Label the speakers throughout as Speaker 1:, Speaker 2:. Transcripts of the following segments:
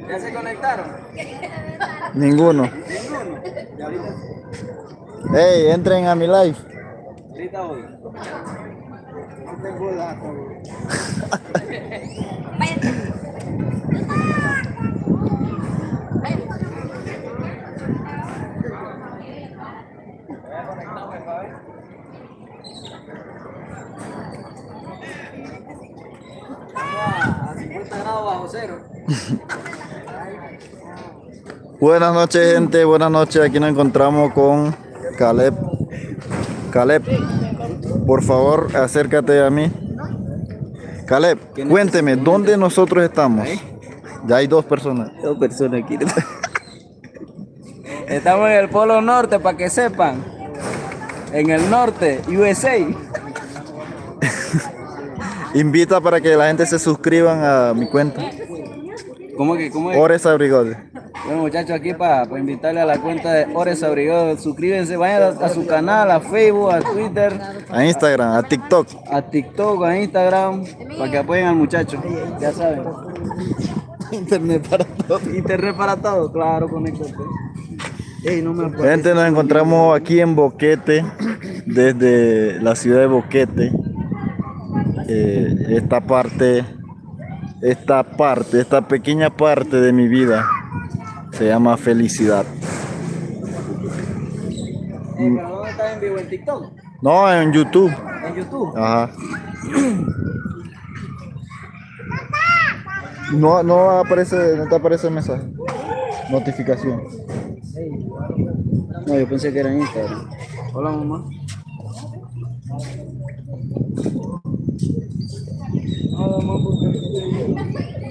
Speaker 1: ¿Ya se conectaron?
Speaker 2: Ninguno.
Speaker 1: Ninguno. Ya ahorita,
Speaker 2: Hey, entren a mi live.
Speaker 1: ahorita voy. No tengo data, güey. Voy a conectarme para ver. Estamos a 50 grados bajo cero.
Speaker 2: Buenas noches, gente. Buenas noches. Aquí nos encontramos con Caleb. Caleb, por favor, acércate a mí. Caleb, cuénteme, ¿dónde nosotros estamos?
Speaker 1: Ahí.
Speaker 2: Ya hay dos personas.
Speaker 1: Dos personas aquí. Estamos en el Polo Norte, para que sepan. En el norte, USA.
Speaker 2: Invita para que la gente se suscriban a mi cuenta.
Speaker 1: ¿Cómo es?
Speaker 2: Ores Abrigodes.
Speaker 1: Bueno, muchachos, aquí para invitarle a la cuenta de Ores Abrigado. Suscríbanse, vayan a su canal, a Facebook, a Twitter,
Speaker 2: A Instagram, a TikTok.
Speaker 1: a TikTok, a Instagram, para que apoyen al muchacho. Ya saben.
Speaker 2: Internet para todos.
Speaker 1: Internet para todo, claro, conéctate. Ey, no me acuerdo.
Speaker 2: Gente, nos encontramos aquí en Boquete, desde la ciudad de Boquete. Esta pequeña parte de mi vida se llama felicidad.
Speaker 1: ¿Pero dónde estás en vivo? ¿En TikTok?
Speaker 2: No, en YouTube.
Speaker 1: ¿En YouTube?
Speaker 2: Ajá. No aparece, no te aparece el mensaje. Notificación.
Speaker 1: No, yo pensé que era en Instagram. Hola, mamá.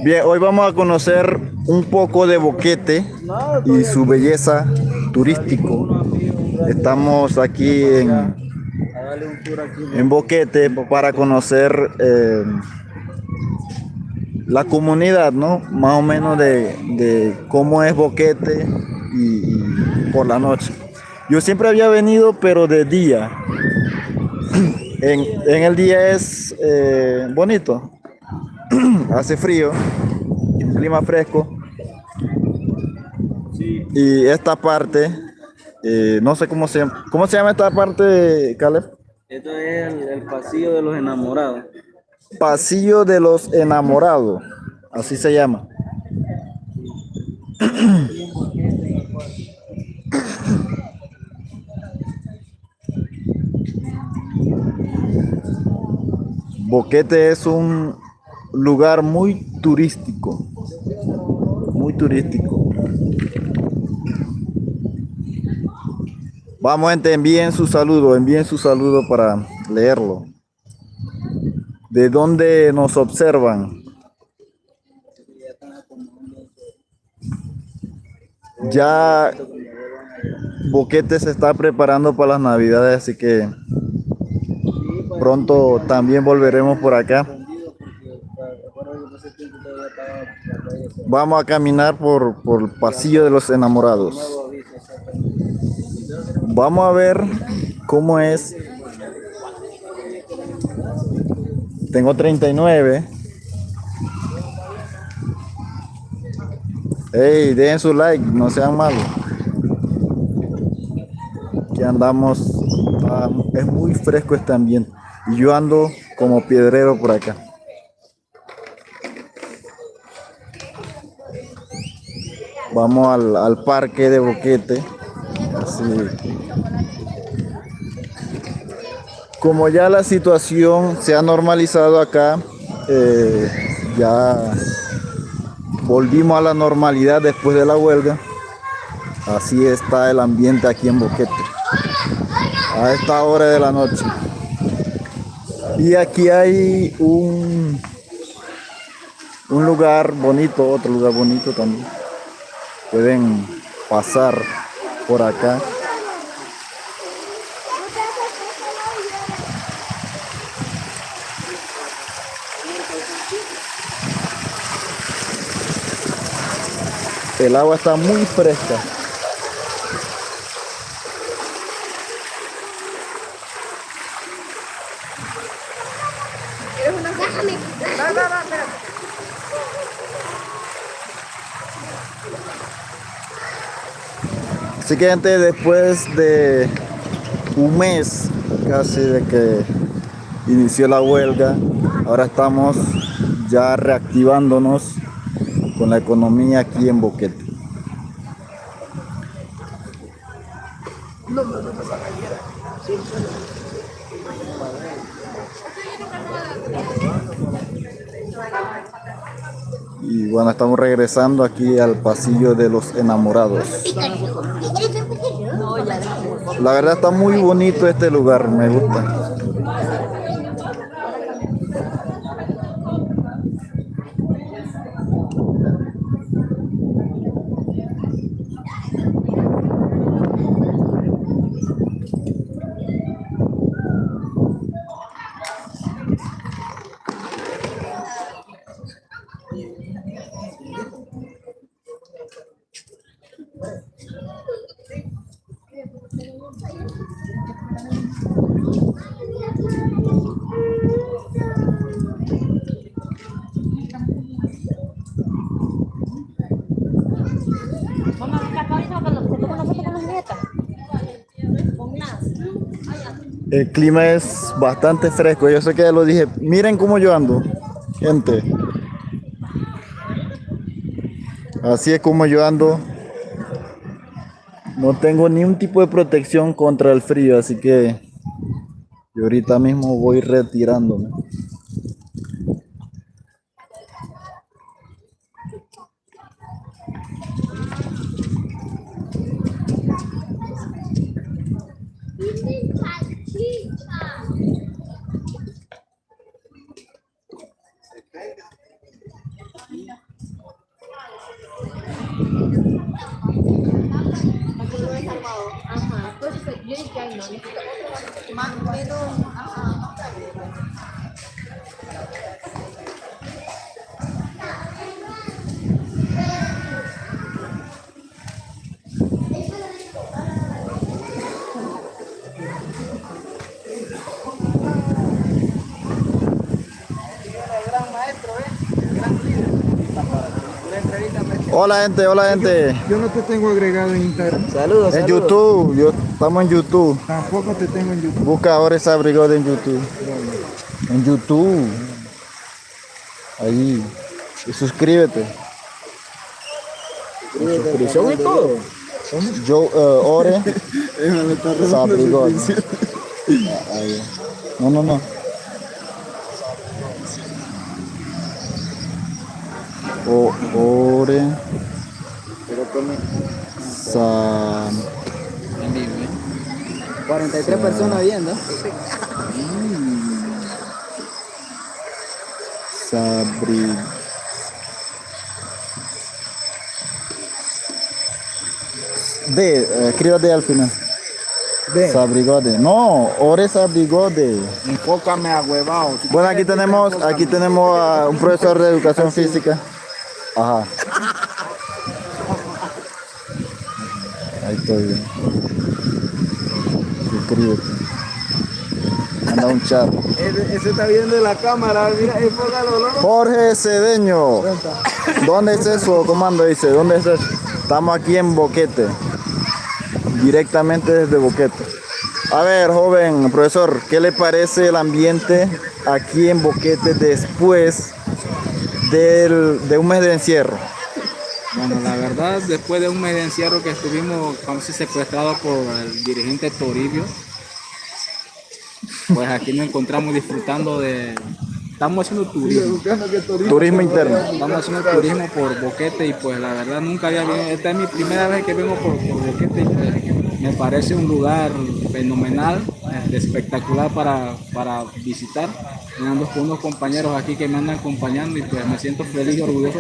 Speaker 2: Bien, hoy vamos a conocer un poco de Boquete y su belleza turístico. Estamos aquí en Boquete para conocer la comunidad, ¿no? Más o menos de cómo es Boquete y por la noche. Yo siempre había venido, pero de día. En el día es bonito. Hace frío, clima fresco. Y esta parte, no sé cómo se llama esta parte, Caleb.
Speaker 1: Esto es el pasillo de los enamorados.
Speaker 2: Pasillo de los enamorados, así se llama. Boquete es un lugar muy turístico, muy turístico. Vamos, gente, envíen su saludo para leerlo. ¿De dónde nos observan? Ya Boquete se está preparando para las Navidades, así que pronto también volveremos por acá. Vamos a caminar por el pasillo de los enamorados. Vamos a ver cómo es. Tengo 39. Hey, dejen su like, no sean malos. Aquí andamos. Es muy fresco este ambiente. Y yo ando como piedrero por acá. Vamos al parque de Boquete. Así. Como ya la situación se ha normalizado acá, ya volvimos a la normalidad después de la huelga. Así está el ambiente aquí en Boquete a esta hora de la noche. Y aquí hay un lugar bonito, otro lugar bonito también. Pueden pasar por acá. El agua está muy fresca.
Speaker 3: ¿Quieres una? Déjame. Va, espérate.
Speaker 2: Así que gente, después de un mes casi de que inició la huelga, ahora estamos ya reactivándonos con la economía aquí en Boquete. Y bueno, estamos regresando aquí al pasillo de los enamorados. La verdad está muy bonito este lugar, me gusta.
Speaker 3: Mamá, ven acá ahorita cuando se toma una foto con las nietas. Con las.
Speaker 2: El clima es bastante fresco, yo sé que ya lo dije. Miren cómo yo ando, gente. Así es como yo ando. No tengo ni un tipo de protección contra el frío, así que yo ahorita mismo voy retirándome.
Speaker 3: Ajá. Entonces yo dije, ay, no, necesito otro más menos. Ajá.
Speaker 2: Hola gente, hola gente.
Speaker 4: Yo no te tengo agregado en Instagram.
Speaker 1: Saludos,
Speaker 2: En
Speaker 1: saludos.
Speaker 2: YouTube, estamos en YouTube.
Speaker 4: Tampoco te tengo en YouTube.
Speaker 2: Busca Ores Abrigode en YouTube. En YouTube. Ahí. Y suscríbete.
Speaker 1: Suscripción y todo.
Speaker 2: Yo, Ore Abrigode. Ahí. No. Ore Sa...
Speaker 1: En vivo, 43 personas viendo.
Speaker 2: Sabri... escríbate al final. Sabrigode. No, Ores Abrigode.
Speaker 4: Enfócame a huevado.
Speaker 2: Bueno, aquí tenemos a un profesor de educación física. Ajá. Ahí estoy bien. Suscríbete. Manda un chat.
Speaker 4: Ese está viendo la cámara. Mira, enfócalo, ¿no?
Speaker 2: Jorge Cedeño. ¿Dónde es eso? Comando dice. ¿Dónde es eso? Estamos aquí en Boquete. Directamente desde Boquete. A ver, joven profesor, ¿qué le parece el ambiente aquí en Boquete después de un mes de encierro?
Speaker 5: Bueno, la verdad, después de un mes de encierro que estuvimos, vamos a decir, secuestrados por el dirigente Toribio, pues aquí nos encontramos disfrutando de... Estamos haciendo turismo.
Speaker 2: Turismo interno.
Speaker 5: Estamos haciendo turismo por Boquete y pues la verdad nunca había venido. Esta es mi primera vez que vengo por Boquete y pues, me parece un lugar fenomenal, espectacular para visitar. Ando con unos compañeros aquí que me andan acompañando y pues me siento feliz y orgulloso.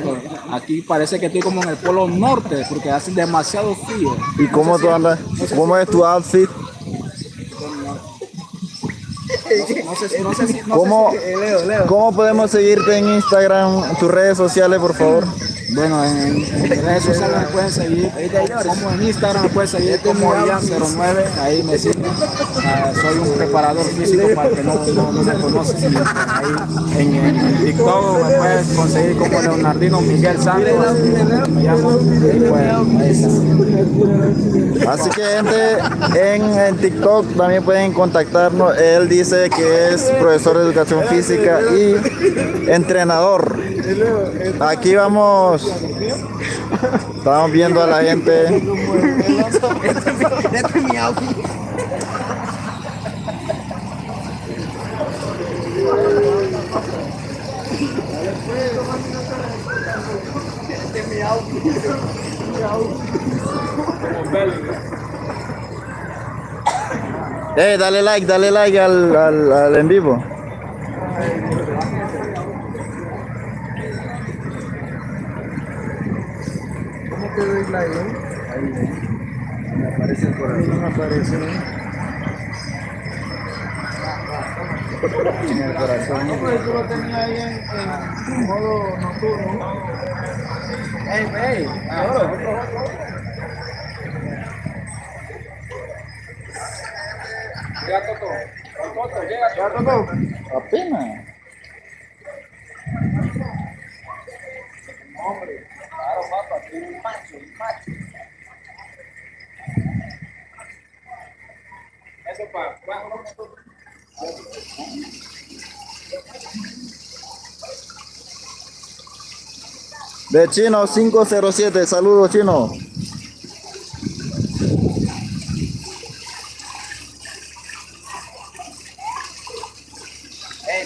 Speaker 5: Aquí parece que estoy como en el polo norte porque hace demasiado frío.
Speaker 2: ¿Y cómo tú andas? ¿Cómo es tu outfit?
Speaker 5: No sé si
Speaker 2: ¿Cómo podemos seguirte en Instagram, tus redes sociales, por favor?
Speaker 5: Bueno, en redes sociales me pueden seguir, como en Instagram me pueden seguir como Ian09, ahí me siguen. Soy un preparador físico para el que no me conocen. Ahí en TikTok me puedes conseguir como Leonardino Miguel Santos. Me llamo, y pues, ahí está.
Speaker 2: Así que gente, en TikTok también pueden contactarnos. Él dice que es profesor de educación física y entrenador. Aquí estamos viendo a la gente.
Speaker 1: Este es mi outfit.
Speaker 2: Dale like al en vivo.
Speaker 4: ¿Cómo te doy like,
Speaker 1: Ahí me aparece el corazón.
Speaker 4: Me aparece.
Speaker 1: En el corazón.
Speaker 4: No, pero tú lo tenías ahí en modo nocturno.
Speaker 1: Ey, ahora.
Speaker 4: ¿Ya tocó?
Speaker 2: Apenas. De Chino 507, saludos Chino.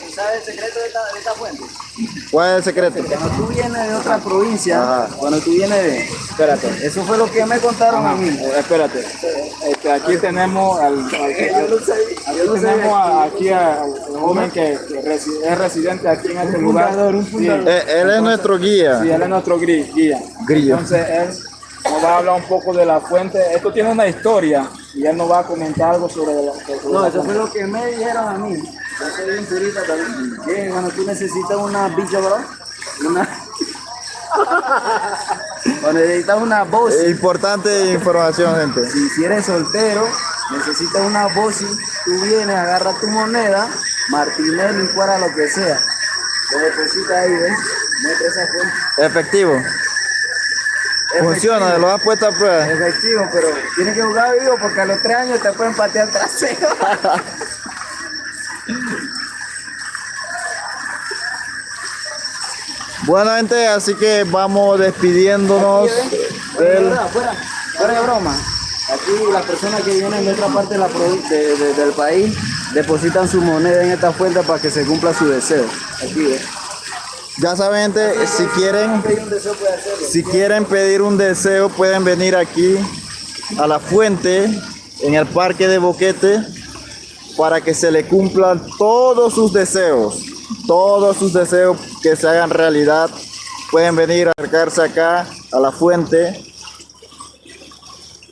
Speaker 1: ¿Tú sabes el secreto de esta fuente?
Speaker 2: ¿Cuál es el secreto?
Speaker 1: Cuando tú vienes de otra provincia,
Speaker 2: Ajá.
Speaker 1: cuando tú vienes de...
Speaker 5: Espérate.
Speaker 1: Eso fue lo que me contaron a mí.
Speaker 5: Espérate. Aquí tenemos al joven que es residente aquí en este lugar. Sí,
Speaker 2: Él es nuestro guía.
Speaker 5: sí, él es nuestro guía.
Speaker 2: Grillo.
Speaker 5: Entonces él nos va a hablar un poco de la fuente. Esto tiene una historia y él nos va a comentar algo sobre la
Speaker 1: No, eso fue lo que me dijeron a mí. Yo soy bien turista también. ¿Qué? Bueno, tú necesitas una bicha, bro. O necesitas una voz.
Speaker 2: Importante información, gente.
Speaker 1: Si eres soltero, necesitas una voz. Tú vienes, agarras tu moneda, Martinelli, fuera lo que sea. Lo depositas ahí, ¿ves? Muestra esa fuente.
Speaker 2: Efectivo. Funciona, lo has puesto a prueba.
Speaker 1: Efectivo, pero tienes que jugar vivo porque a los 3 años te pueden patear trasero.
Speaker 2: Bueno, gente, así que vamos despidiéndonos del...
Speaker 1: Fuera de broma. Aquí las personas que vienen de otra parte de del país depositan su moneda en esta fuente para que se cumpla su deseo. Aquí, ¿ves?
Speaker 2: Ya saben, gente, si quieren pedir un deseo, pueden venir aquí a la fuente en el parque de Boquete para que se le cumplan todos sus deseos que se hagan realidad. Pueden venir a acercarse acá a la fuente,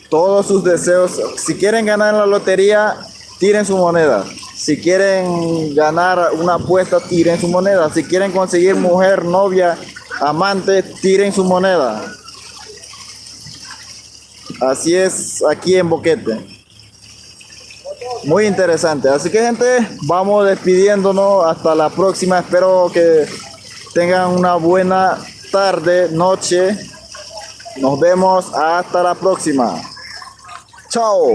Speaker 2: todos sus deseos. Si quieren ganar en la lotería, tiren su moneda. Si quieren ganar una apuesta, tiren su moneda. Si quieren conseguir mujer, novia, amante, tiren su moneda. Así es aquí en Boquete. Muy interesante. Así que, gente, vamos despidiéndonos. Hasta la próxima. Espero que tengan una buena tarde, noche. Nos vemos hasta la próxima. Chao.